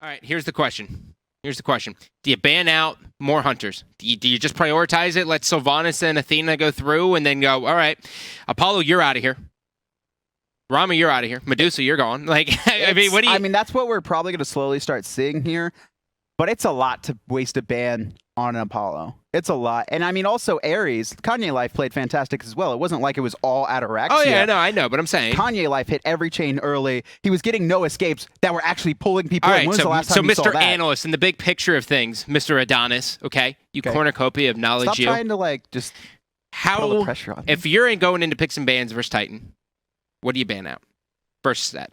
All right, here's the question. Do you ban out more hunters? Do you just prioritize it? Let Sylvanas and Athena go through and then go, all right, Apollo, you're out of here. Rama, you're out of here. Medusa, you're gone. Like, I mean, what do you... I mean, that's what we're probably going to slowly start seeing here. But it's a lot to waste a ban on an Apollo. It's a lot. And I mean, also Ares, Kanye Life played fantastic as well. It wasn't like it was all Ataraxia. Oh, yeah, no, I know, but I'm saying... Kanye Life hit every chain early. He was getting no escapes that were actually pulling people all in. right, When was the last time so you saw Mr. that? Analyst, in the big picture of things, Mr. Adonis, okay? You cornucopia of knowledge. Stop trying to, like, just put all the pressure on if you're going into picks and bans versus Titan, what do you ban out? First set.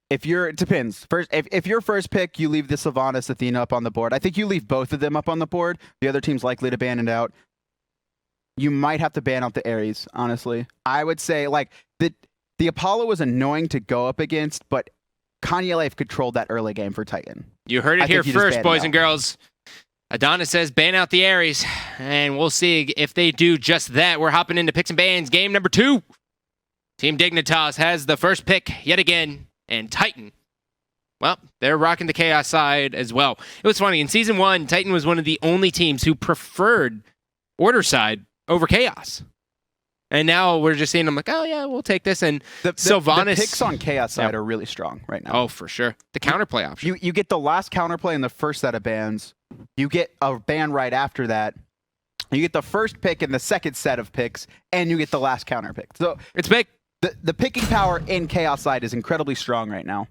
It depends. First, if your first pick, you leave the Sylvanas Athena up on the board. I think you leave both of them up on the board. The other team's likely to ban it out. You might have to ban out the Ares, honestly. I would say, like, the Apollo was annoying to go up against, but Kanye Life controlled that early game for Titan. You heard it here first, boys and girls. Adonis says ban out the Ares, and we'll see if they do just that. We're hopping into picks and bans. Game number 2. Team Dignitas has the first pick yet again. And Titan, well, they're rocking the Chaos side as well. It was funny. In Season 1, Titan was one of the only teams who preferred Order side over Chaos. And now we're just seeing them like, oh, yeah, we'll take this. And Sylvanas... The picks on Chaos side are really strong right now. Oh, for sure. The counterplay option. You get the last counterplay in the first set of bans. You get a ban right after that. You get the first pick in the second set of picks. And you get the last counter pick. So it's big. The picking power in Chaos side is incredibly strong right now.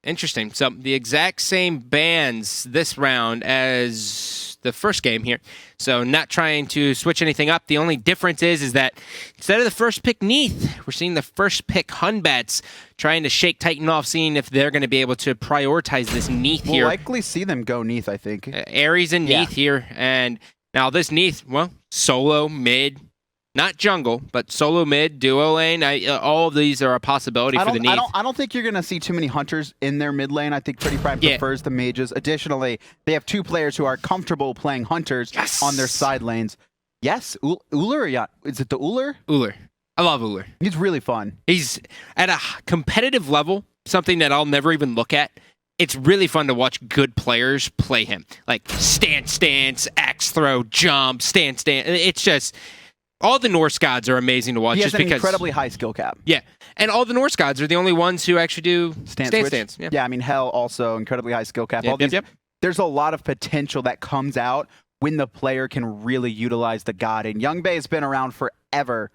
Interesting. So the exact same bans this round as the first game here. So not trying to switch anything up. The only difference is that instead of the first pick Neith, we're seeing the first pick Hunbats trying to shake Titan off, seeing if they're going to be able to prioritize this Neith here. We'll likely see them go Neith, I think. Ares and Neith here. And now this Neith, well, solo, mid, not jungle, but solo mid, duo lane. All of these are a possibility for the Neith. I don't think you're going to see too many hunters in their mid lane. I think Pretty Prime prefers the mages. Additionally, they have 2 players who are comfortable playing hunters on their side lanes. Yes, Ullr. Yeah, is it the Ullr? Ullr. I love Ullr. He's really fun. He's at a competitive level, something that I'll never even look at. It's really fun to watch good players play him. Like stance, axe throw, jump, stance. It's just... all the Norse gods are amazing to watch. He has just an because, incredibly high skill cap. Yeah, and all the Norse gods are the only ones who actually do stance. Yeah, I mean, Hell also incredibly high skill cap. There's a lot of potential that comes out when the player can really utilize the god. And Youngbei has been around forever.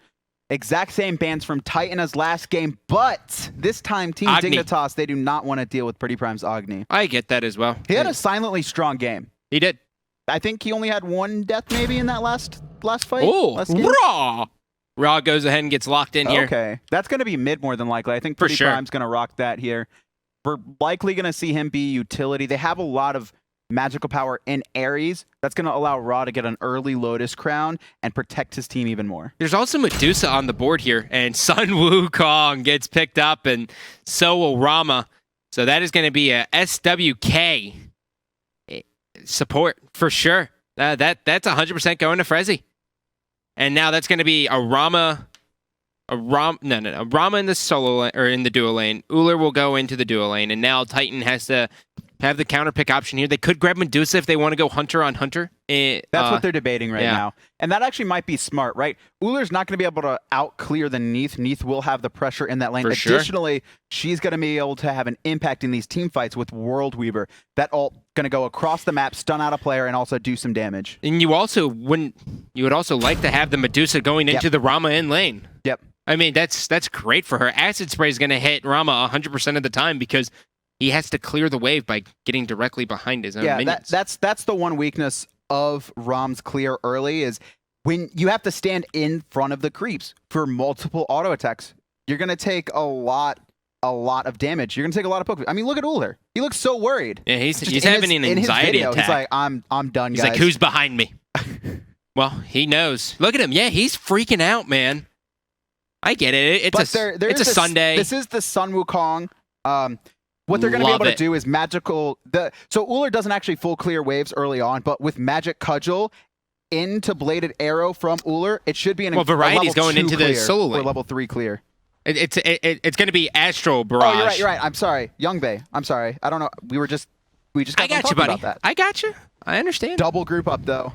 Exact same bans from Titan as last game, but this time Team Dignitas, they do not want to deal with Pretty Prime's Agni. I get that as well. He had a silently strong game. He did. I think he only had 1 death maybe in that last fight. Oh, Raw! Raw goes ahead and gets locked in here. Okay. That's going to be mid more than likely. I think Pretty Prime's going to rock that here. We're likely going to see him be utility. They have a lot of magical power in Ares. That's going to allow Raw to get an early Lotus Crown and protect his team even more. There's also Medusa on the board here, and Sun Wukong gets picked up, and so will Rama. So that is going to be a SWK support for sure. That's 100% going to Frezzy. And now that's going to be a Rama in the solo lane, or in the duo lane. Ullr will go into the duo lane, and now Titan has to have the counter pick option here. They could grab Medusa if they want to go hunter on hunter. That's what they're debating right now. And that actually might be smart, right? Ullr's not going to be able to out-clear the Neith. Neith will have the pressure in that lane. Additionally, she's going to be able to have an impact in these team fights with World Weaver. That ult going to go across the map, stun out a player, and also do some damage. And you would also like to have the Medusa going into the Rama in lane. Yep. I mean, that's great for her. Acid Spray is going to hit Rama 100% of the time because he has to clear the wave by getting directly behind his own minions. That's the one weakness of Rom's clear early is when you have to stand in front of the creeps for multiple auto attacks. You're going to take a lot of damage. You're going to take a lot of poke. I mean, look at Ullr. He looks so worried. Yeah, he's having an anxiety attack. He's like, I'm done, guys. He's like, who's behind me? Well, he knows. Look at him. Yeah, he's freaking out, man. I get it. It's a Sunday. This is the Sun Wukong. What they're going to be able to do is magical. So Ullr doesn't actually full clear waves early on, but with Magic Cudgel into Bladed Arrow from Ullr, it should be an Variety's going into the solo lane. Or level 3 clear. It's going to be Astral Barrage. Oh, you're right. I'm sorry. Youngbei. I'm sorry. I don't know. We just got I got done you, talking buddy. about that. I got you. I understand. Double group up, though.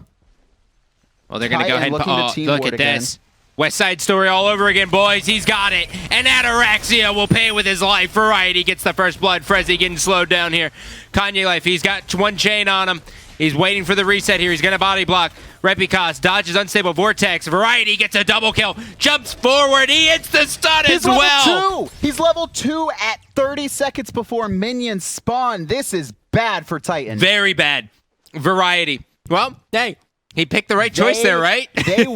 Well, they're going to go ahead and looking to team look ward at this. West Side Story all over again, boys. He's got it. And Ataraxia will pay with his life. Variety gets the first blood. Frezzy getting slowed down here. Kanye Life, he's got one chain on him. He's waiting for the reset here. He's going to body block. Repicos dodges Unstable Vortex. Variety gets a double kill. Jumps forward. He hits the stun as well. He's level 2 at 30 seconds before minions spawn. This is bad for Titan. Very bad. Variety. Well, hey, he picked the right choice there, right? They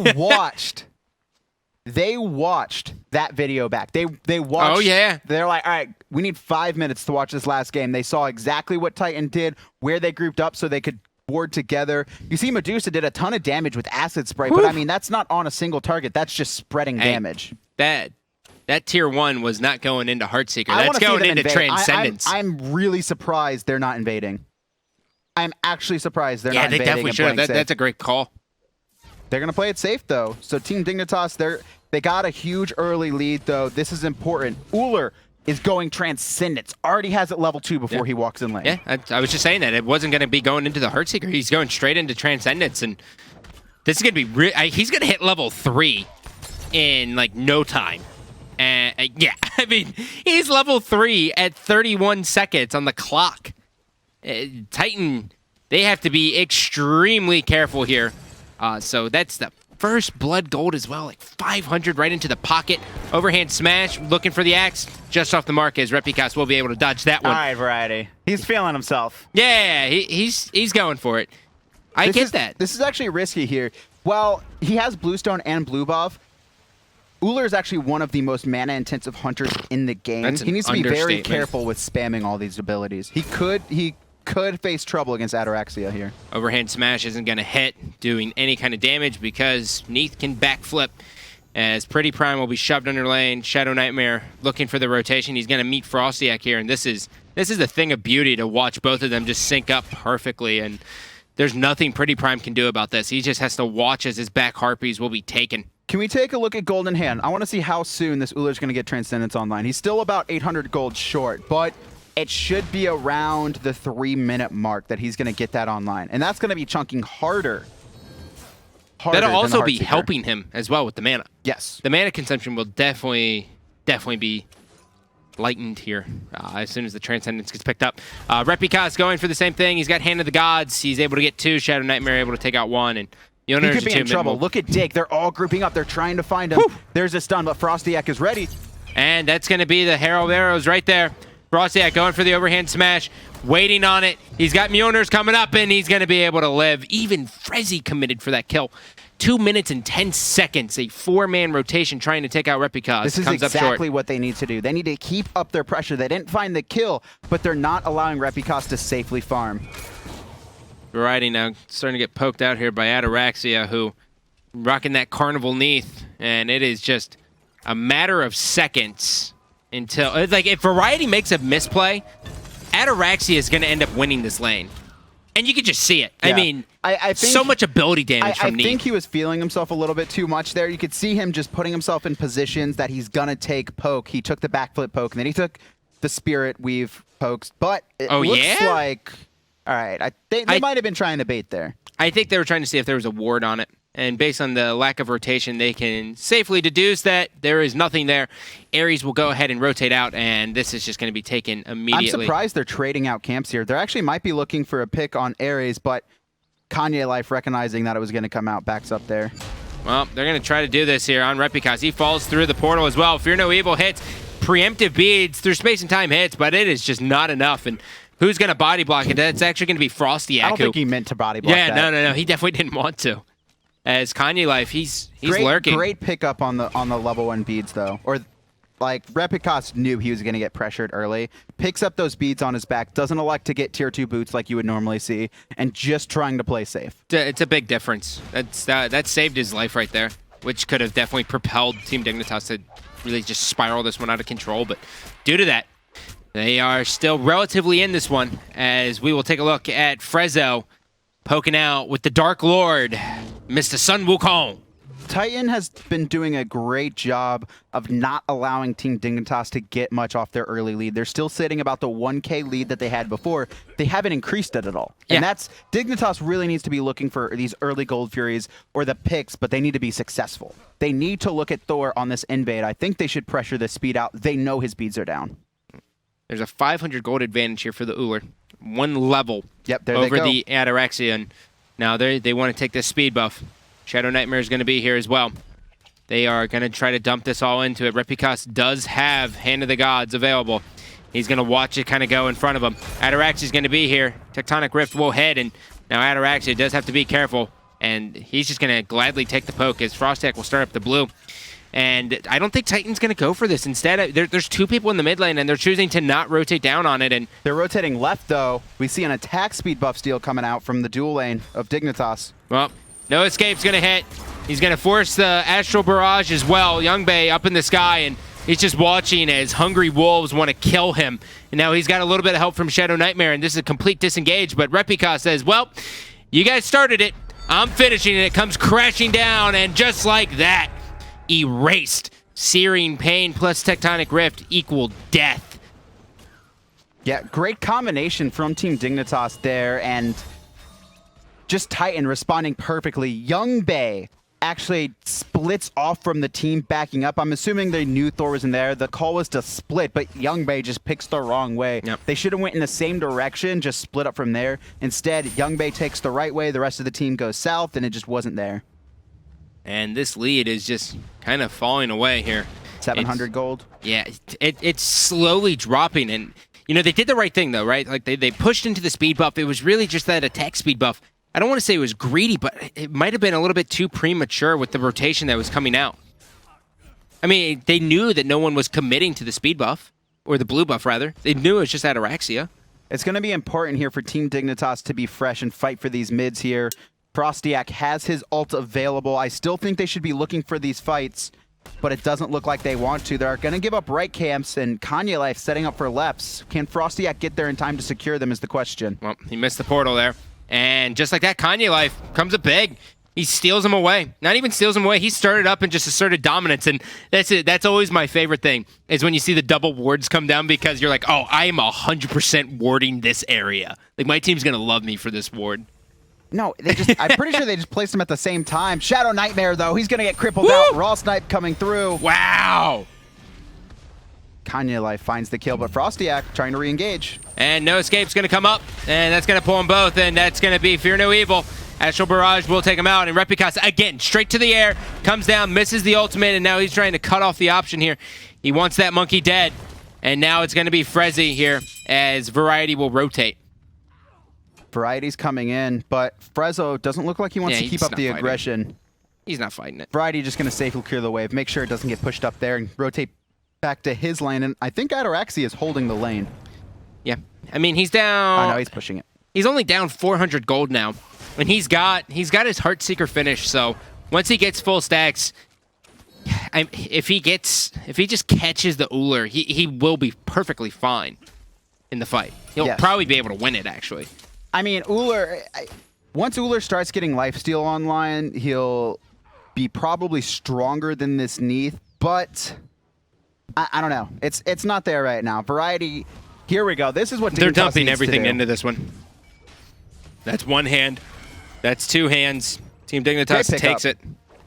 watched that video back. They watched. Oh, yeah. They're like, all right, we need 5 minutes to watch this last game. They saw exactly what Titan did, where they grouped up so they could board together. You see Medusa did a ton of damage with Acid Spray, but I mean, that's not on a single target. That's just spreading damage. That tier 1 was not going into Heartseeker. That's going into Transcendence. I'm really surprised they're not invading. I'm actually surprised they're not invading. Yeah, they definitely should have. That's a great call. They're going to play it safe, though. So Team Dignitas, they got a huge early lead, though. This is important. Ullr is going Transcendence. Already has it level 2 before he walks in lane. Yeah, I was just saying that. It wasn't going to be going into the Heartseeker. He's going straight into Transcendence. And this is going to be... he's going to hit level 3 in, like, no time. And, yeah, I mean, he's level 3 at 31 seconds on the clock. Titan, they have to be extremely careful here. So that's the first blood gold as well, like 500 right into the pocket. Overhand smash, looking for the axe. Just off the mark as Repicos will be able to dodge that one. All right, Variety. He's feeling himself. Yeah, he's going for it. I get that. This is actually risky here. Well, he has Bluestone and Blue Buff. Ullr is actually one of the most mana-intensive hunters in the game. He needs to be very careful with spamming all these abilities. He could face trouble against Ataraxia here. Overhand smash isn't going to hit, doing any kind of damage because Neath can backflip as Pretty Prime will be shoved under lane. Shadow Nightmare looking for the rotation. He's going to meet Frostiak here, and this is a thing of beauty to watch both of them just sync up perfectly, and there's nothing Pretty Prime can do about this. He just has to watch as his back Harpies will be taken. Can we take a look at Golden Hand? I want to see how soon this Ullr is going to get Transcendence online. He's still about 800 gold short, but it should be around the 3-minute mark that he's going to get that online. And that's going to be chunking harder. That'll also be helping him as well with the mana. Yes. The mana consumption will definitely be lightened here as soon as the Transcendence gets picked up. Repicos going for the same thing. He's got Hand of the Gods. He's able to get 2. Shadow Nightmare able to take out 1. And he could be in trouble. Look at Dig. They're all grouping up. They're trying to find him. Whew. There's a stun, but Frostiak is ready. And that's going to be the Herald Arrows right there. Frostiak going for the overhand smash, waiting on it. He's got Mjolnirs coming up, and he's going to be able to live. Even Frezzy committed for that kill. 2 minutes and 10 seconds, a 4-man rotation trying to take out Repicos. This is exactly what they need to do. They need to keep up their pressure. They didn't find the kill, but they're not allowing Repicos to safely farm. Variety now starting to get poked out here by Ataraxia, who rocking that Carnival Neath, and it is just a matter of seconds until, it's like, if Variety makes a misplay, Ataraxia is going to end up winning this lane. And you can just see it. Yeah. I mean, I think, so much ability damage from Neath. I think he was feeling himself a little bit too much there. You could see him just putting himself in positions that he's going to take poke. He took the backflip poke, and then he took the Spirit Weave pokes. But it looks like, all right, they might have been trying to bait there. I think they were trying to see if there was a ward on it. And based on the lack of rotation, they can safely deduce that there is nothing there. Ares will go ahead and rotate out, and this is just going to be taken immediately. I'm surprised they're trading out camps here. They actually might be looking for a pick on Ares, but Kanye Life, recognizing that it was going to come out, backs up there. Well, they're going to try to do this here on Repicos. He falls through the portal as well. Fear No Evil hits. Preemptive beads through space and time hits, but it is just not enough. And who's going to body block it? That's actually going to be Frostiak. I don't think he meant to body block that. Yeah, no. He definitely didn't want to. As Kanye Life, he's lurking. Great pickup on the level 1 beads though. Or like Repicos knew he was going to get pressured early. Picks up those beads on his back, doesn't elect to get tier 2 boots like you would normally see, and just trying to play safe. It's a big difference. That saved his life right there, which could have definitely propelled Team Dignitas to really just spiral this one out of control. But due to that, they are still relatively in this one, as we will take a look at Frezzo poking out with the Dark Lord, Mr. Sun Wukong. Titan has been doing a great job of not allowing Team Dignitas to get much off their early lead. They're still sitting about the 1K lead that they had before. They haven't increased it at all. Yeah. And that's Dignitas really needs to be looking for these early Gold Furies or the picks, but they need to be successful. They need to look at Thor on this invade. I think they should pressure the speed out. They know his speeds are down. There's a 500 gold advantage here for the Uller. One level Yep, there over they go. the Ataraxia. And now they want to take this speed buff. Shadow Nightmare is going to be here as well. They are going to try to dump this all into it. Repikas does have Hand of the Gods available. He's going to watch it kind of go in front of him. Ataraxia is going to be here. Tectonic Rift will head, and now Ataraxia does have to be careful. And he's just going to gladly take the poke as Frostiak will start up the blue. And I don't think Titan's going to go for this. Instead, there's two people in the mid lane, and they're choosing to not rotate down on it. And They're rotating left, though. We see an attack speed buff steal coming out from the dual lane of Dignitas. well, No Escape's going to hit. He's going to force the Astral Barrage as well. Youngbei up in the sky, and he's just watching as hungry wolves want to kill him. And now he's got a little bit of help from Shadow Nightmare, and this is a complete disengage. But Repikas says, well, you guys started it. I'm finishing it. It comes crashing down, and just like that, erased. Searing Pain plus Tectonic Rift equal death. Yeah, great combination from Team Dignitas there, and just Titan responding perfectly. Youngbei actually splits off from the team backing up. I'm assuming they knew Thor was in there. The call was to split, but Youngbei just picks the wrong way. Yep. They should have went in the same direction, just split up from there. Instead, Youngbei takes the right way, the rest of the team goes south, and it just wasn't there. And this lead is just kind of falling away here. 700 gold. Yeah, it's slowly dropping, and you know they did the right thing though, right? Like they pushed into the speed buff. It was really just that attack speed buff. I don't want to say it was greedy, but it might have been a little bit too premature with the rotation that was coming out. I mean, they knew that no one was committing to the speed buff, or the blue buff rather. They knew it was just Ataraxia. It's going to be important here for Team Dignitas to be fresh and fight for these mids here. Frostiak has his ult available. I still think they should be looking for these fights, but it doesn't look like they want to. They're going to give up right camps, and Kanye Life setting up for leps. Can Frostiak get there in time to secure them is the question. Well, he missed the portal there. And just like that, Kanye Life comes up big. He steals him away. Not even steals him away. He started up and just asserted dominance. And that's it. That's always my favorite thing, is when you see the double wards come down, because you're like, oh, I am 100% warding this area. Like, my team's going to love me for this ward. No, I'm pretty sure they just placed them at the same time. Shadow Nightmare, though, he's going to get crippled out. Raw Snipe coming through. Wow. Kanye Life finds the kill, but Frostiak trying to re-engage. And No Escape's going to come up, and that's going to pull them both, and that's going to be Fear No Evil. Astral Barrage will take him out, and Repikas, again, straight to the air, comes down, misses the ultimate, and now he's trying to cut off the option here. He wants that monkey dead, and now it's going to be Frezzy here as Variety will rotate. Variety's coming in, but Frezzo doesn't look like he wants to he's keep up not the fighting. aggression. He's not fighting it. Variety just going to safely clear the wave, make sure it doesn't get pushed up there, and rotate back to his lane. And I think Ataraxia is holding the lane. Yeah. I mean, he's down... Oh, no, he's pushing it. He's only down 400 gold now, and he's got his Heartseeker finish, so once he gets full stacks, if he just catches the Uller, he will be perfectly fine in the fight. He'll Yes. probably be able to win it, actually. I mean, Uller, once Uller starts getting lifesteal online, he'll be probably stronger than this Neath, but I don't know. It's not there right now. Variety, here we go. This is what They're Dignitas dumping needs to everything do. into this one. That's one hand. That's two hands. Team Dignitas Great pickup. takes it.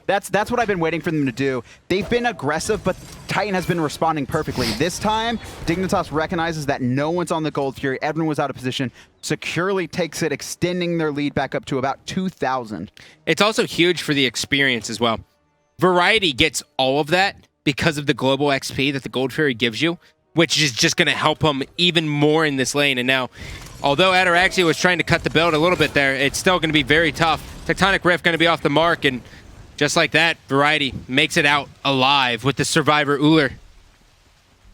That's what I've been waiting for them to do. They've been aggressive, but Titan has been responding perfectly. This time, Dignitas recognizes that no one's on the Gold Fury. Everyone was out of position. Securely takes it, extending their lead back up to about 2,000. It's also huge for the experience as well. Variety gets all of that because of the global XP that the Gold Fury gives you, which is just going to help him even more in this lane. And now, although Ataraxia was trying to cut the build a little bit there, it's still going to be very tough. Tectonic Rift going to be off the mark, and just like that, Variety makes it out alive with the Survivor Uller.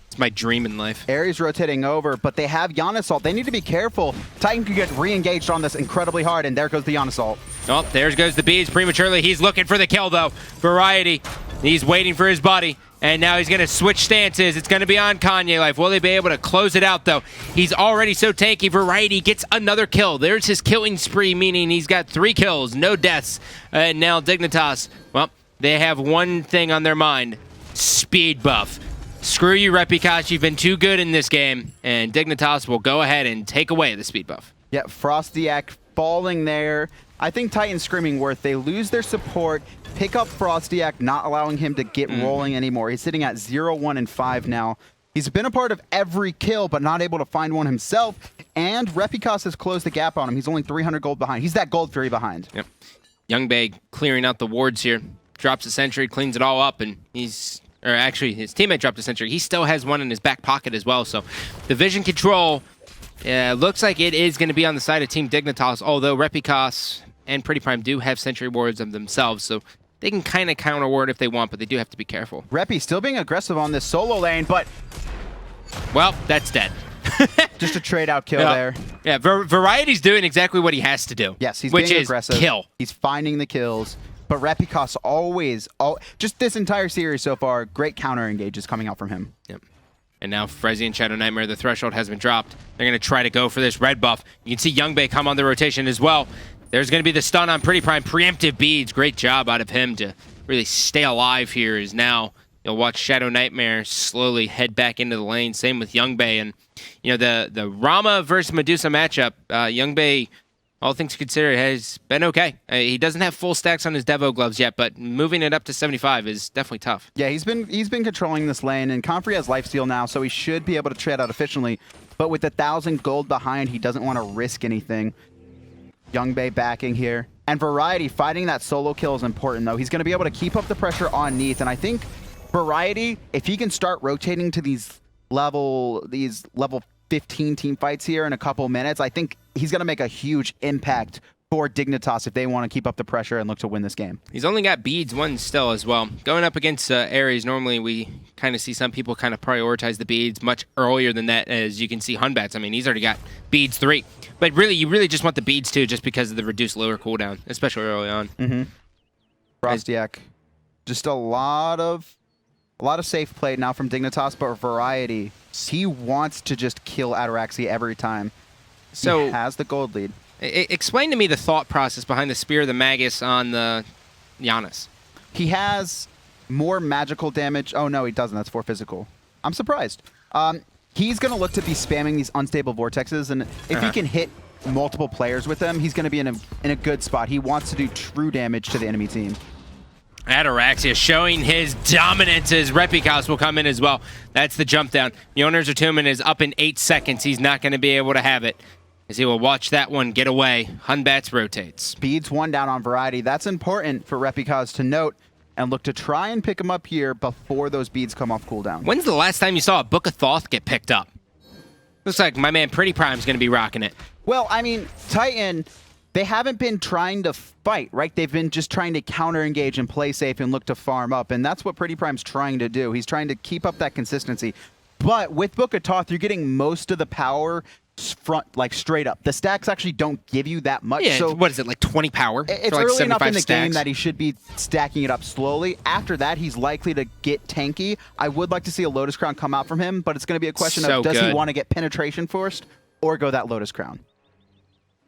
It's my dream in life. Ares rotating over, but they have Yanasalt. They need to be careful. Titan could get re-engaged on this incredibly hard, and there goes the Yanasalt. Oh, there goes the bees prematurely. He's looking for the kill, though. Variety, he's waiting for his buddy, and now he's going to switch stances. It's going to be on Kanye Life. Will they be able to close it out, though? He's already so tanky. Variety gets another kill. There's his killing spree, meaning he's got 3 kills, no deaths. And now Dignitas, well, they have one thing on their mind: speed buff. Screw you, Repicas. You've been too good in this game, and Dignitas will go ahead and take away the speed buff. Yeah, Frostiak falling there. I think Titan Screaming Worth, they lose their support, pick up Frostiak, not allowing him to get rolling anymore. He's sitting at 0, 1, and 5 now. He's been a part of every kill, but not able to find one himself. And Repicas has closed the gap on him. He's only 300 gold behind. He's that Gold Fury behind. Yep. Youngbay clearing out the wards here. Drops a sentry, cleans it all up, and his teammate dropped a sentry. He still has one in his back pocket as well. So the vision control looks like it is going to be on the side of Team Dignitas, although Repicas and Pretty Prime do have sentry wards of themselves. So they can kind of counter ward if they want, but they do have to be careful. Reppy still being aggressive on this solo lane, but... Well, that's dead. Just a trade-out kill there. Yeah, Variety's doing exactly what he has to do. Yes, he's which being is aggressive. Kill. He's finding the kills. But Repicas always, just this entire series so far, great counter engages coming out from him. Yep. And now Frezzy and Shadow Nightmare, the threshold has been dropped. They're going to try to go for this red buff. You can see Youngbay come on the rotation as well. There's going to be the stun on Pretty Prime. Preemptive beads. Great job out of him to really stay alive here. Is now you'll watch Shadow Nightmare slowly head back into the lane. Same with Youngbay. And, you know, the Rama versus Medusa matchup, Youngbay, all things considered, has been okay. He doesn't have full stacks on his Devo gloves yet, but moving it up to 75 is definitely tough. Yeah, he's been controlling this lane, and Comfrey has lifesteal now, so he should be able to trade out efficiently. But with 1,000 gold behind, he doesn't want to risk anything. Youngbay backing here. And Variety fighting that solo kill is important, though. He's going to be able to keep up the pressure on Neath, and I think Variety, if he can start rotating to these level 15 team fights here in a couple minutes, I think he's going to make a huge impact for Dignitas if they want to keep up the pressure and look to win this game. He's only got beads one still as well. Going up against Ares, normally we kind of see some people kind of prioritize the beads much earlier than that, as you can see Hunbats. I mean, he's already got beads 3. But really, you really just want the beads 2 just because of the reduced lower cooldown, especially early on. Frostiak, just a lot of safe play now from Dignitas, but Variety, he wants to just kill Ataraxia every time. So he has the gold lead. Explain to me the thought process behind the Spear of the Magus on the Giannis. He has more magical damage. Oh, no, he doesn't. That's 4 physical. I'm surprised. He's going to look to be spamming these unstable vortexes, and if he can hit multiple players with them, he's going to be in a good spot. He wants to do true damage to the enemy team. Ataraxia showing his dominance as Repicas will come in as well. That's the jump down. Mjolnir's Attunement is up in 8 seconds. He's not going to be able to have it, as he will watch that one get away. Hunbats rotates. Beads 1 down on Variety. That's important for Repicas to note and look to try and pick him up here before those beads come off cooldown. When's the last time you saw a Book of Thoth get picked up? Looks like my man Pretty Prime's going to be rocking it. Well, I mean, Titan, they haven't been trying to fight, right? They've been just trying to counter-engage and play safe and look to farm up, and that's what Pretty Prime's trying to do. He's trying to keep up that consistency. But with Book of Thoth, you're getting most of the power straight up. The stacks actually don't give you that much. Yeah, so what is it, like 20 power? It's like early enough in the stacks? game that he should be stacking it up slowly. After that, he's likely to get tanky. I would like to see a Lotus Crown come out from him, but it's going to be a question of does he want to get penetration first or go that Lotus Crown?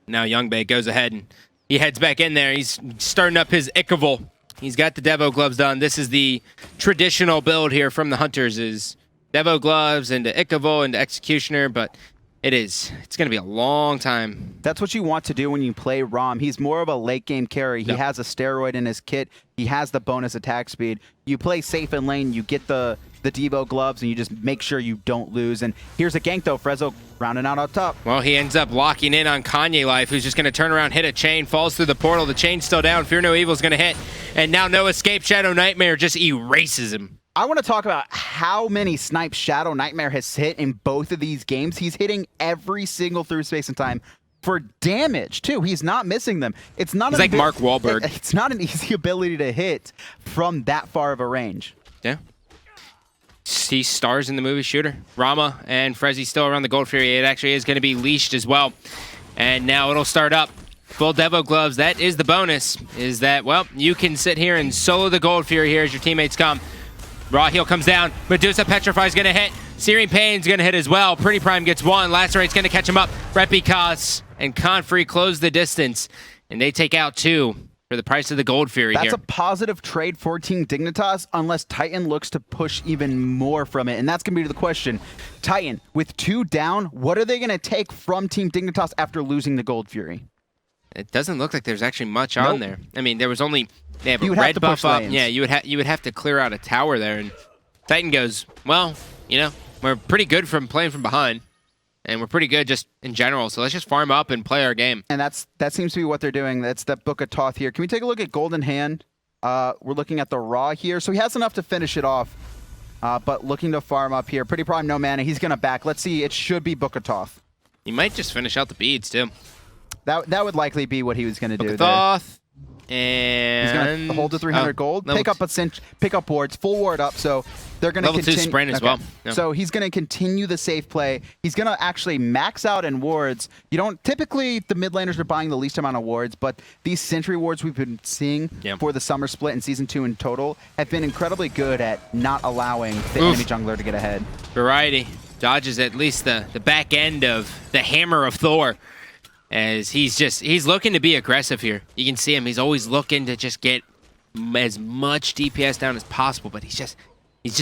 Now Youngbay goes ahead and he heads back in there. He's starting up his Ichaival. He's got the Devo gloves done. This is the traditional build here from the Hunters, is Devo gloves into Ichaival into Executioner, but it's going to be a long time. That's what you want to do when you play Rom. He's more of a late game carry. He has a steroid in his kit. He has the bonus attack speed. You play safe in lane, you get the Devo gloves, and you just make sure you don't lose. And here's a gank, though. Frezzo rounding out up top. Well, he ends up locking in on Kanye Life, who's just going to turn around, hit a chain, falls through the portal. The chain's still down. Fear No Evil is going to hit. And now No Escape. Shadow Nightmare just erases him. I want to talk about how many snipes Shadow Nightmare has hit in both of these games. He's hitting every single through space and time for damage, too. He's not missing them. It's not He's like Mark Wahlberg. It's not an easy ability to hit from that far of a range. Yeah. He stars in the movie Shooter. Rama and Frezzy still around the Gold Fury. It actually is going to be leashed as well. And now it'll start up. Full Devo gloves. That is the bonus, is that, well, you can sit here and solo the Gold Fury here as your teammates come. Raw heal comes down. Medusa Petrify's going to hit. Searing Pain's going to hit as well. Pretty Prime gets 1. Lacerate's going to catch him up. Repicas and Confrey close the distance, and they take out 2. for the price of the Gold Fury That's here. a positive trade for Team Dignitas unless Titan looks to push even more from it. And that's going to be the question. Titan, with 2 down, what are they going to take from Team Dignitas after losing the Gold Fury? It doesn't look like there's actually much on there. I mean, there was only they have a would have red to buff push up. lanes. Yeah, you would have to clear out a tower there, and Titan goes, well, you know, we're pretty good from playing from behind, and we're pretty good just in general. So let's just farm up and play our game. And that seems to be what they're doing. That's that Book of Thoth here. Can we take a look at Golden Hand? We're looking at the Raw here. So he has enough to finish it off, but looking to farm up here. Pretty Prime, no mana. He's going to back. Let's see. It should be Book of Thoth. You might just finish out the beads, too. That would likely be what he was going to do there. Thoth, and... He's going to hold the 300 gold, pick up wards, full ward up, so they're going to continue. Level 2 sprint as well. Yeah. So he's going to continue the safe play. He's going to actually max out in wards. You don't typically the mid laners are buying the least amount of wards, but these sentry wards we've been seeing for the summer split in season 2 in total have been incredibly good at not allowing the enemy jungler to get ahead. Variety dodges at least the back end of the hammer of Thor. As he's looking to be aggressive here. You can see him. He's always looking to just get as much DPS down as possible, but he's just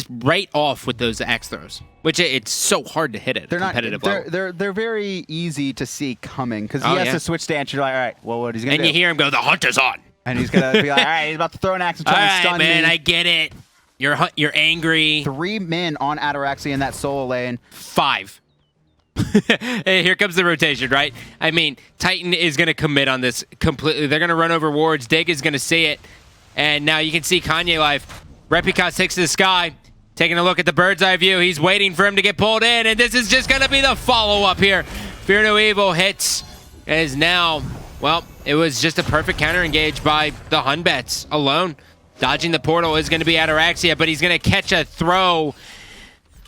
right off with those axe throws, which it's so hard to hit at a competitive level. They're very easy to see coming because he has to switch stance. You're like, all right, well, what he's gonna do? And you hear him go, "The hunt is on," and he's gonna be like, all right, he's about to throw an axe and try and stun me. All right, man, I get it. You're angry. 3 men on Ataraxia in that solo lane. 5. Hey, here comes the rotation, right? I mean, Titan is going to commit on this completely. They're going to run over wards. Dig is going to see it. And now you can see Kanye Life. Repicot takes to the sky. Taking a look at the bird's eye view. He's waiting for him to get pulled in. And this is just going to be the follow-up here. Fear No Evil hits. As now, well, it was just a perfect counter-engage by the Hunbets alone. Dodging the portal is going to be Ataraxia, but he's going to catch a throw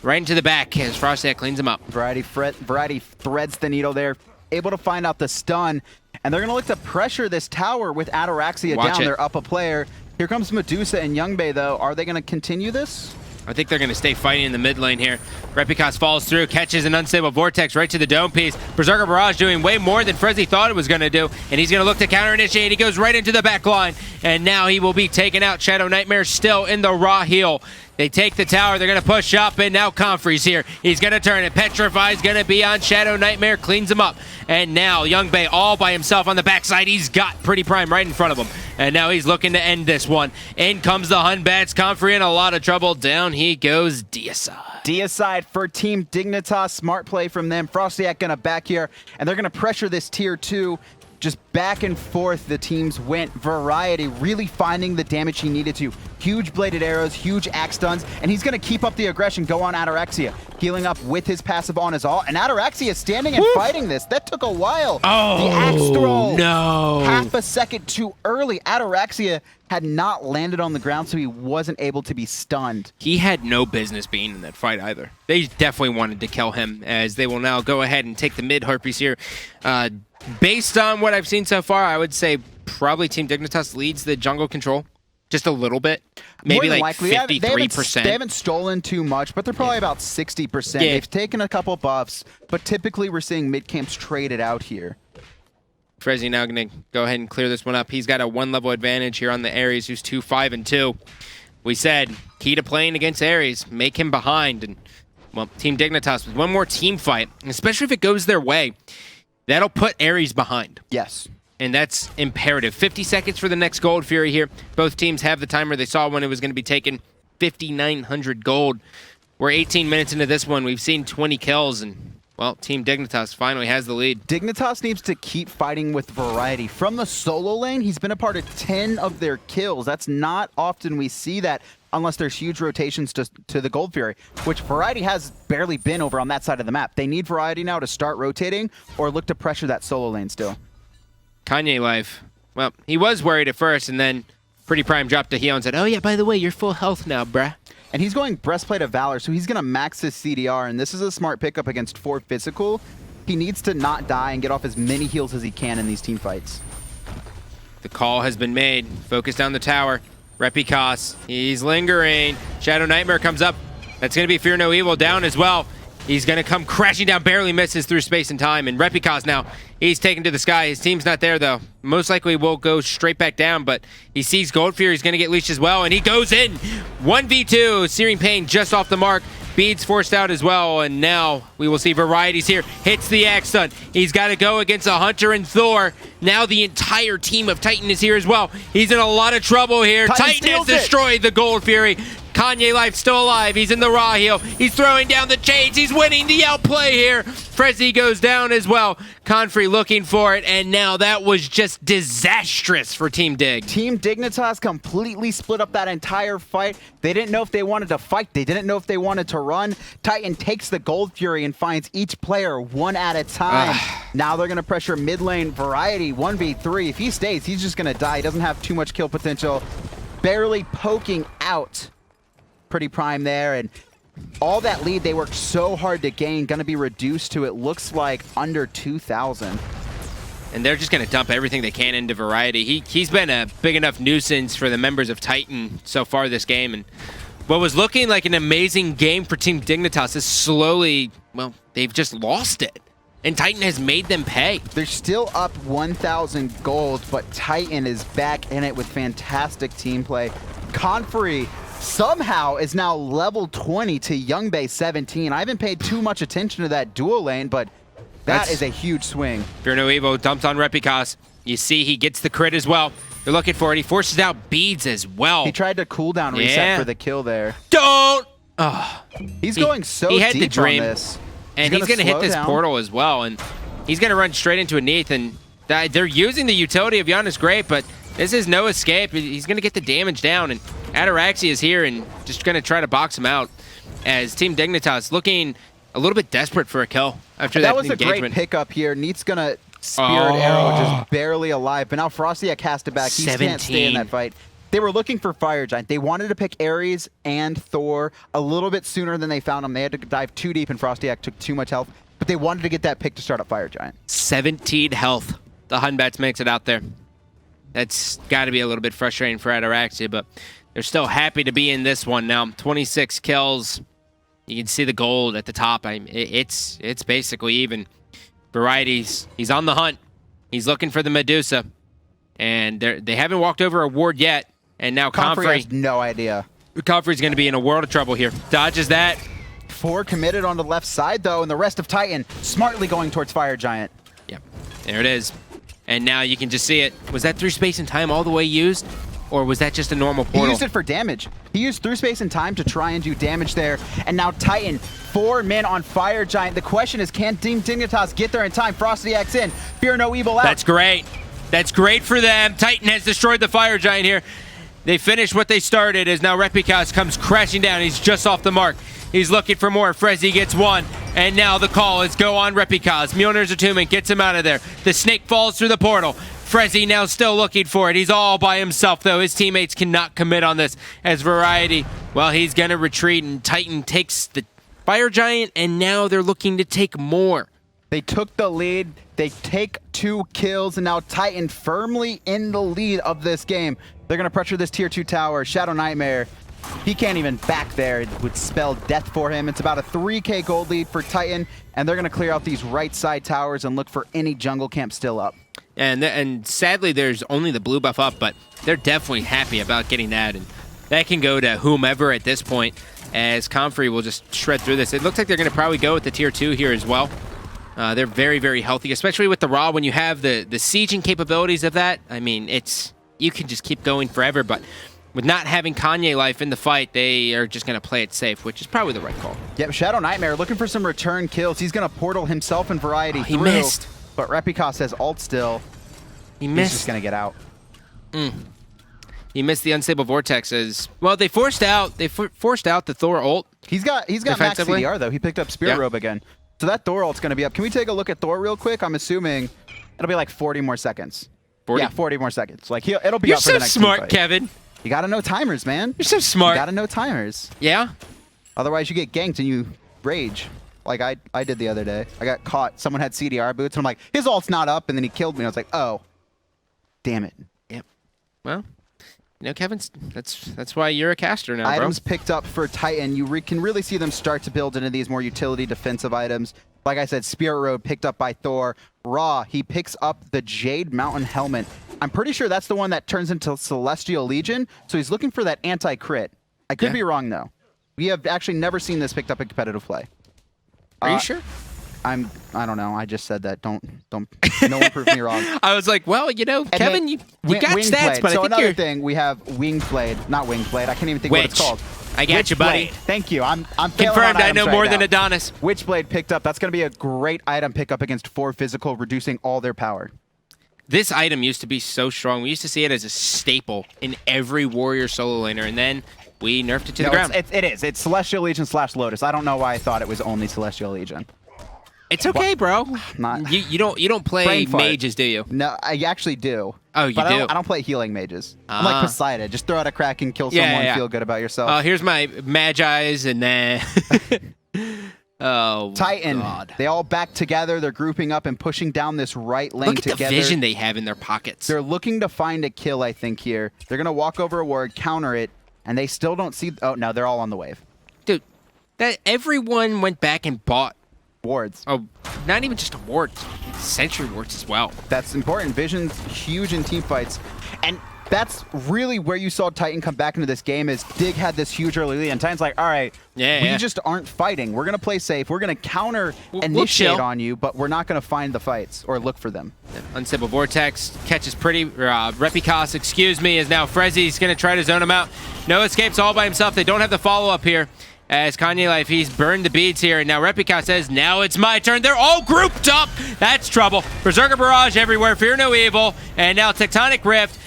right into the back as Frostiak cleans him up. Variety threads the needle there, able to find out the stun, and they're going to look to pressure this tower with Ataraxia down. They're up a player. Here comes Medusa and Youngbei, though. Are they going to continue this? I think they're going to stay fighting in the mid lane here. Repicos falls through, catches an unstable vortex right to the dome piece. Berserker Barrage doing way more than Frezzy thought it was going to do, and he's going to look to counter-initiate. He goes right into the back line, and now he will be taken out. Shadow Nightmare still in the raw heal. They take the tower. They're going to push up, and now Comfrey's here. He's going to turn it. Petrify's going to be on Shadow Nightmare, cleans him up. And now Youngbei all by himself on the backside. He's got Pretty Prime right in front of him. And now he's looking to end this one. In comes the Hunbats. Comfrey in a lot of trouble. Down he goes, Deicide. Deicide for Team Dignitas. Smart play from them. Frostiak going to back here, and they're going to pressure this tier 2. Just back and forth, the teams went. Variety really finding the damage he needed to. Huge bladed arrows, huge axe stuns, and he's going to keep up the aggression, go on Ataraxia. Healing up with his passive on his ult, and Ataraxia standing and fighting this. That took a while. Oh, the axe throw. No. Half a second too early. Ataraxia had not landed on the ground, so he wasn't able to be stunned. He had no business being in that fight either. They definitely wanted to kill him, as they will now go ahead and take the mid Harpies here. Based on what I've seen so far, I would say probably Team Dignitas leads the jungle control just a little bit. Maybe like likely. 53%. They haven't stolen too much, but they're probably about 60%. Yeah. They've taken a couple buffs, but typically we're seeing mid camps traded out here. Frezzy now going to go ahead and clear this one up. He's got a 1-level advantage here on the Ares, who's 2-5-2. We said, key to playing against Ares, make him behind. And, well, Team Dignitas with one more team fight, especially if it goes their way, that'll put Ares behind. Yes. And that's imperative. 50 seconds for the next Gold Fury here. Both teams have the timer. They saw when it was going to be taken. 5,900 gold. We're 18 minutes into this one. We've seen 20 kills, and, well, Team Dignitas finally has the lead. Dignitas needs to keep fighting with Variety. From the solo lane, he's been a part of 10 of their kills. That's not often we see that unless there's huge rotations to the Gold Fury, which Variety has barely been over on that side of the map. They need Variety now to start rotating or look to pressure that solo lane still. Kanye Life, well, he was worried at first, and then Pretty Prime dropped a heal and said, oh yeah, by the way, you're full health now, bruh. And he's going Breastplate of Valor, so he's going to max his CDR, and this is a smart pickup against 4 physical. He needs to not die and get off as many heals as he can in these team fights. The call has been made. Focus down the tower. Repicos, he's lingering. Shadow Nightmare comes up. That's going to be Fear No Evil down as well. He's going to come crashing down, barely misses through space and time. And Repicaz now, he's taken to the sky. His team's not there, though. Most likely will go straight back down, but he sees Gold Fury. He's going to get leashed as well, and he goes in. 1v2, Searing Pain just off the mark. Beads forced out as well, and now we will see Varieties here. Hits the Axe Stun. He's got to go against a Hunter and Thor. Now the entire team of Titan is here as well. He's in a lot of trouble here. Titan has destroyed the Gold Fury. Kanye Life still alive. He's in the raw heal. He's throwing down the chains. He's winning the outplay here. Frezzy goes down as well. Confrey looking for it, and now that was just disastrous for Team Dig. Team Dignitas completely split up that entire fight. They didn't know if they wanted to fight. They didn't know if they wanted to run. Titan takes the Gold Fury and finds each player one at a time. Now they're going to pressure mid lane Variety 1v3. If he stays, he's just going to die. He doesn't have too much kill potential. Barely poking out. Pretty prime there, and all that lead they worked so hard to gain going to be reduced to, it looks like, under 2,000. And they're just going to dump everything they can into Variety. He's been a big enough nuisance for the members of Titan so far this game, and what was looking like an amazing game for Team Dignitas is slowly, well, they've just lost it. And Titan has made them pay. They're still up 1,000 gold, but Titan is back in it with fantastic team play. Confrey somehow is now level 20 to Youngbay 17. I haven't paid too much attention to that dual lane, but that is a huge swing. Fear No Evil dumps on Repicaz. You see he gets the crit as well. They're looking for it. He forces out Beads as well. He tried to cooldown reset for the kill there. Don't! Oh. He's going so he had deep the dream, on this. And he's going to hit this portal as well, and he's going to run straight into a Neath, and they're using the utility of Giannis Great, but this is no escape. He's going to get the damage down, and Ataraxia is here and just going to try to box him out as Team Dignitas looking a little bit desperate for a kill after that engagement. That was a great pickup here. Neat's going to Spirit Arrow, just barely alive, but now Frostyak cast it back. He can't stay in that fight. They were looking for Fire Giant. They wanted to pick Ares and Thor a little bit sooner than they found him. They had to dive too deep, and Frostyak took too much health, but they wanted to get that pick to start up Fire Giant. 17 health. The Hunbats makes it out there. That's got to be a little bit frustrating for Ataraxia, but they're still happy to be in this one now. 26 kills. You can see the gold at the top. It's basically even. Varieties, he's on the hunt. He's looking for the Medusa. And they haven't walked over a ward yet. And now Confrey has no idea. Confrey's going to be in a world of trouble here. Dodges that. 4 committed on the left side, though, and the rest of Titan smartly going towards Fire Giant. Yep, there it is. And now you can just see it. Was that through space and time all the way used? Or was that just a normal portal? He used it for damage. He used through space and time to try and do damage there. And now Titan, 4 men on Fire Giant. The question is, can Team Dignitas get there in time? Frostyax in. Fear No Evil out. That's great. That's great for them. Titan has destroyed the Fire Giant here. They finished what they started as now Repicaz comes crashing down. He's just off the mark. He's looking for more. Frezzy gets one. And now the call is go on Repicaz. Mjolnir's attunement gets him out of there. The snake falls through the portal. Frezzy now still looking for it. He's all by himself, though. His teammates cannot commit on this as Variety, well, he's going to retreat, and Titan takes the Fire Giant, and now they're looking to take more. They took the lead. They take 2 kills, and now Titan firmly in the lead of this game. They're going to pressure this tier 2 tower. Shadow Nightmare, he can't even back there. It would spell death for him. It's about a 3K gold lead for Titan, and they're going to clear out these right side towers and look for any jungle camp still up. And sadly, there's only the blue buff up, but they're definitely happy about getting that, and that can go to whomever at this point, as Confrey will just shred through this. It looks like they're going to probably go with the tier 2 here as well. They're very, very healthy, especially with the Raw. When you have the sieging capabilities of that, I mean, you can just keep going forever, but with not having Kanye Life in the fight, they are just going to play it safe, which is probably the right call. Yep, Shadow Nightmare looking for some return kills. He's going to portal himself and Variety through. He missed. But Repicaz has ult still. He missed. He's just going to get out. He missed the unstable vortexes. Well, they forced out the Thor ult. He's got max CDR, though. He picked up Spirit Robe again. So that Thor ult's going to be up. Can we take a look at Thor real quick? I'm assuming it'll be like 40 more seconds. 40? Yeah, 40 more seconds. Like it'll be up for the next You're so smart, fight. Kevin. You got to know timers, man. You're so smart. You got to know timers. Yeah? Otherwise, you get ganked and you rage. Like I did the other day. I got caught. Someone had CDR boots, and I'm like, his ult's not up, and then he killed me. I was like, oh, damn it. Yep. Well, Kevin's that's why you're a caster now, bro. Items picked up for Titan. You can really see them start to build into these more utility defensive items. Like I said, Spirit Road picked up by Thor. Raw, he picks up the Jade Mountain Helmet. I'm pretty sure that's the one that turns into Celestial Legion, so he's looking for that anti-crit. I could be wrong, though. We have actually never seen this picked up in competitive play. Are you sure? I don't know. I just said that. Don't. No one prove me wrong. I was like, well, Kevin, you got Winged stats, Blade. but So I think another you're thing, we have Winged Blade. Not Winged Blade. I can't even think what it's called. I got you, buddy. Witchblade. Thank you. I'm failing Confirmed. on I know items more right than now. Adonis. Witchblade picked up. That's going to be a great item pickup against 4 physical, reducing all their power. This item used to be so strong. We used to see it as a staple in every warrior solo laner, and then we nerfed it to the ground. It is. It's Celestial Legion / Lotus. I don't know why I thought it was only Celestial Legion. It's okay, bro. Not- You don't play Brain fart. mages, do you? No, I actually do. Oh, you but do? I don't play healing mages. I'm like Poseidon. Just throw out a crack and kill Yeah, someone. yeah. Feel good about yourself. Here's my Magi's, and then oh, Titan. God. They all back together. They're grouping up and pushing down this right lane Look at together. the vision they have in their pockets. They're looking to find a kill, I think, here. They're going to walk over a ward, counter it, and they still don't see... Oh, no, they're all on the wave. Dude, that everyone went back and bought. Wards. Oh, not even just a ward, sentry wards as well. That's important. Vision's huge in team fights. And that's really where you saw Titan come back into this game is Dig had this huge early lead, and Titan's like, all right, we just aren't fighting. We're going to play safe. We're going to counter initiate chill on you, but we're not going to find the fights or look for them. Unstable Vortex catches pretty. Repicos, excuse me, is now Frezzy's going to try to zone him out. No escapes all by himself. They don't have the follow-up here. As Kanye Life, he's burned the beads here, and now Repicos says, now it's my turn. They're all grouped up. That's trouble. Berserker Barrage everywhere. Fear no evil. And now Tectonic Rift.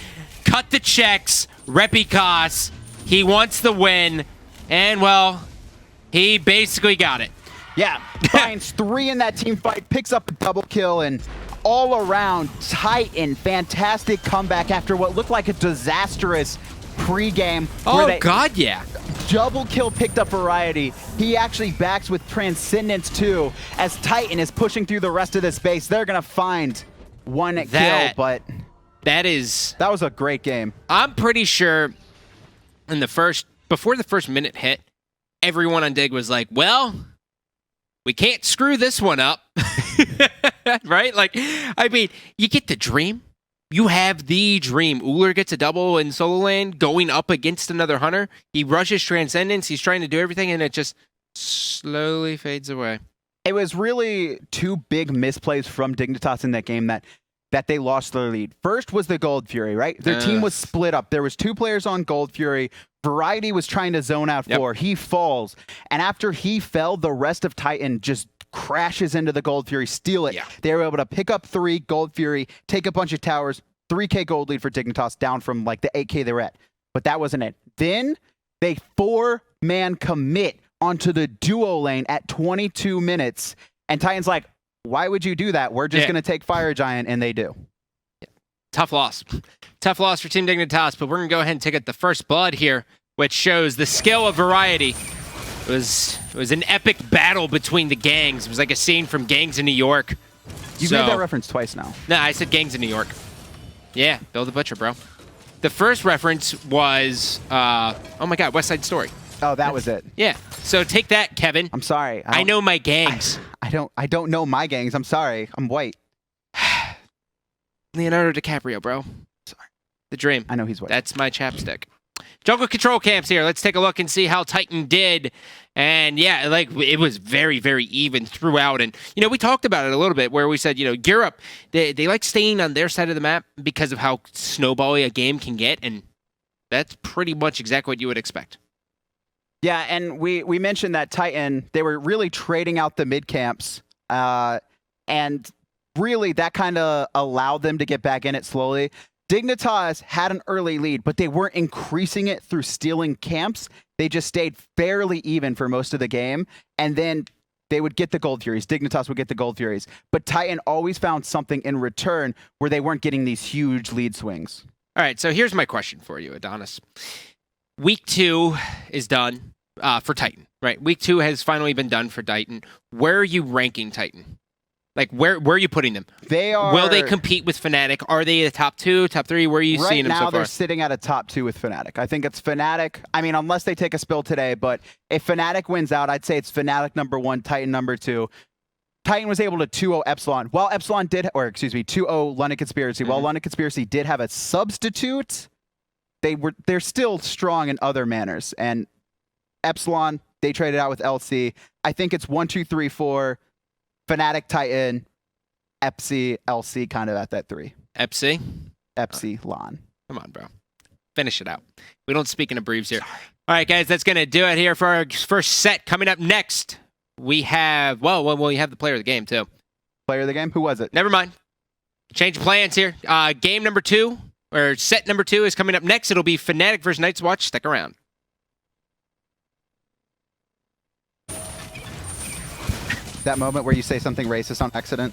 Cut the checks. Repicos, he wants the win. And, well, he basically got it. Yeah, finds 3 in that team fight, picks up a double kill, and all around, Titan, fantastic comeback after what looked like a disastrous pregame. Oh, God, yeah. Double kill picked up Variety. He actually backs with Transcendence too. As Titan is pushing through the rest of the space, they're going to find one kill, but that was a great game. I'm pretty sure before the first minute hit, everyone on Dig was like, well, we can't screw this one up. Right? Like, I mean, you get the dream. You have the dream. Ullr gets a double in solo lane, going up against another hunter. He rushes Transcendence. He's trying to do everything, and it just slowly fades away. It was really 2 big misplays from Dignitas in that game that they lost their lead. First was the Gold Fury, right? Their team was split up. There was 2 players on Gold Fury. Variety was trying to zone out 4. He falls. And after he fell, the rest of Titan just crashes into the Gold Fury, steal it. Yeah. They were able to pick up 3 Gold Fury, take a bunch of towers, 3K gold lead for Dignitas, down from like the 8K they were at. But that wasn't it. Then they 4-man commit onto the duo lane at 22 minutes. And Titan's like, why would you do that? We're just going to take Fire Giant, and they do. Tough loss. Tough loss for Team Dignitas, but we're going to go ahead and take it the first blood here, which shows the skill of Variety. It was an epic battle between the gangs. It was like a scene from Gangs in New York. You've made that reference twice now. No, I said Gangs in New York. Yeah, Bill the Butcher, bro. The first reference was, oh my God, West Side Story. Oh, that was it. Yeah. So take that, Kevin. I'm sorry. I know my gangs. I don't know my gangs. I'm sorry. I'm white. Leonardo DiCaprio, bro. Sorry. The dream. I know he's white. That's my chapstick. Jungle Control Camps here. Let's take a look and see how Titan did. And yeah, like it was very, very even throughout. And, you know, we talked about it a little bit where we said, you know, Europe, they like staying on their side of the map because of how snowbally a game can get. And that's pretty much exactly what you would expect. Yeah, and we mentioned that Titan, they were really trading out the mid camps. And really that kind of allowed them to get back in it slowly. Dignitas had an early lead, but they weren't increasing it through stealing camps. They just stayed fairly even for most of the game, and then they would get the Gold Furies. Dignitas would get the Gold Furies. But Titan always found something in return where they weren't getting these huge lead swings. All right, so here's my question for you, Adonis. Week 2 is done for Titan, right? Week 2 has finally been done for Titan. Where are you ranking Titan? Like, where are you putting them? They are. Will they compete with Fnatic? Are they the top 2, top 3? Where are you seeing them so Right now, far? they're sitting at a top 2 with Fnatic. I think it's Fnatic. I mean, unless they take a spill today, but if Fnatic wins out, I'd say it's Fnatic number 1, Titan number 2. Titan was able to 2-0 Epsilon. While Epsilon did, or excuse me, 2-0 London Conspiracy. While London Conspiracy did have a substitute, they're still strong in other manners. And Epsilon, they traded out with LC. I think it's 1, 2, 3, 4, Fnatic, Titan, Epsi, LC, kind of at that 3. Epsi? Epsilon. Come on, bro. Finish it out. We don't speak in abbreviations here. All right, guys, that's going to do it here for our first set. Coming up next, we have, well, we have the player of the game, too. Player of the game? Who was it? Never mind. Change of plans here. Game number 2, or set number 2 is coming up next. It'll be Fnatic versus Night's Watch. Stick around. That moment where you say something racist on accident.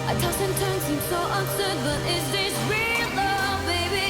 I toss and turn, seem so absurd, but is this real love, baby?